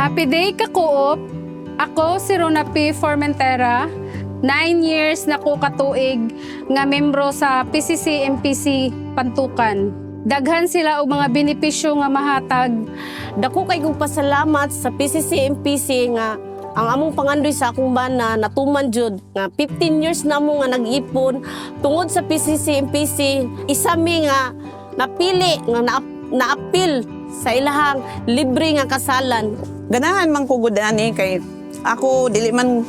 Happy Day ka-coop! Ako si Rona P. Formentera, 9 years na ko katuig nga membro sa PCC-MPC Pantukan. Daghan sila og mga benepisyo nga mahatag. Dako kay kong pasalamat sa PCC-MPC nga ang among pangandoy sa akong bana natuman jud nga 15 years na mo nga nag-ipon tungod sa PCC-MPC. Isa mi nga napili nga naapil sa ilahang libre nga kasalan. Ganahan man ko gudani kay ako dili man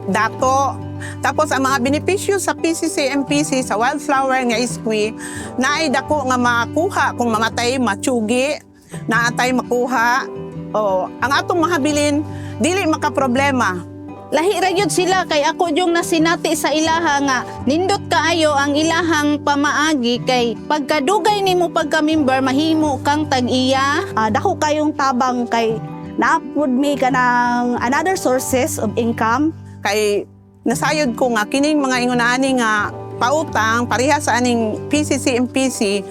dato. Tapos ang mga benepisyo sa PCC-MPC sa wildflower nga iskwi naay dako nga makuha kung mga tay matsugi, naatay makuha. O ang atong mahabilin dili makaproblema. Lahi ra gyud sila kay ako yung nasinati sa ilaha nga nindot kaayo ang ilahang pamaagi kay pagkadugay nimo pagka-member mahimo kang tag-iya. Dako kayong tabang kay naapod mi ka ng another sources of income. Kay nasayod ko nga kining mga ingon-ani nga pautang pareha sa aning PCC-MPC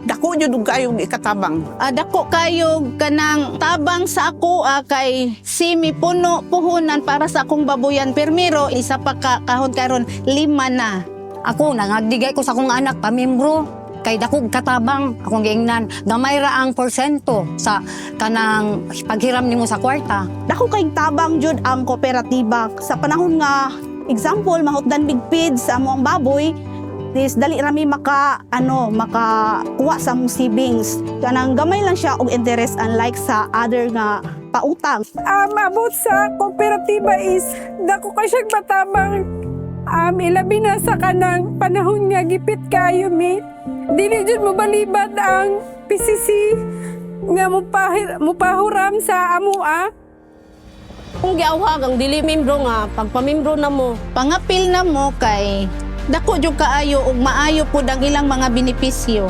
dako jud kayo ikatabang. Dako kayo kanang tabang sa ako kay simi puno puhunan para sa akong baboyan permiro isa pa ka kahon karon 5 na. Ako nangagdigay ko sa akong anak pamimbro kay dako katabang akong giingnan gamay ra ang porsyento sa kanang paghiram nimo sa kwarta. Dako kayong tabang jud ang kooperatiba sa panahon nga example mahutdan big feed sa among baboy. Is dali rami makakuha sa mong savings. Kanang gamay lang siya og interest unlike sa other nga pautang. Maabot sa kooperatiba is dako ka siyang matabang. Ilabi na sa kanang panahon nga gipit kayo mi. Dili jud mo balibat ang PCC nga mupahuram sa amua. Kung giawhag ang dili membro nga pagpamimbro na mo. Pangapil na mo kay dako jud kaayo ug maayo pud ang ilang mga benepisyo.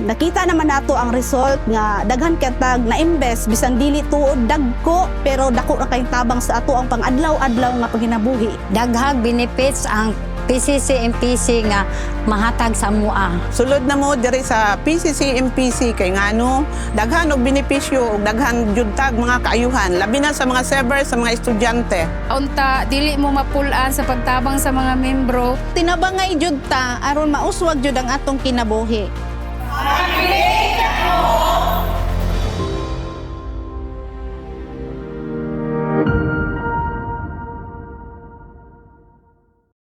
Nakita naman nato ang result nga daghan katag na-invest bisan dili tuod dagko pero dako ra kayong tabang sa ato ang pang-adlaw-adlaw nga paginabuhi. Daghang benefits ang PCC-MPC nga mahatag sa mua. Sulod na mo diri sa PCC-MPC kay ngano daghan og benepisyo ug daghan jud tag mga kaayuhan labi na sa mga server sa mga estudyante. Unta, dili mo mapulaan sa pagtabang sa mga membro. Tinabangay jud ta aron mauswag jud ang atong kinabuhi. Happy Day ka-coop!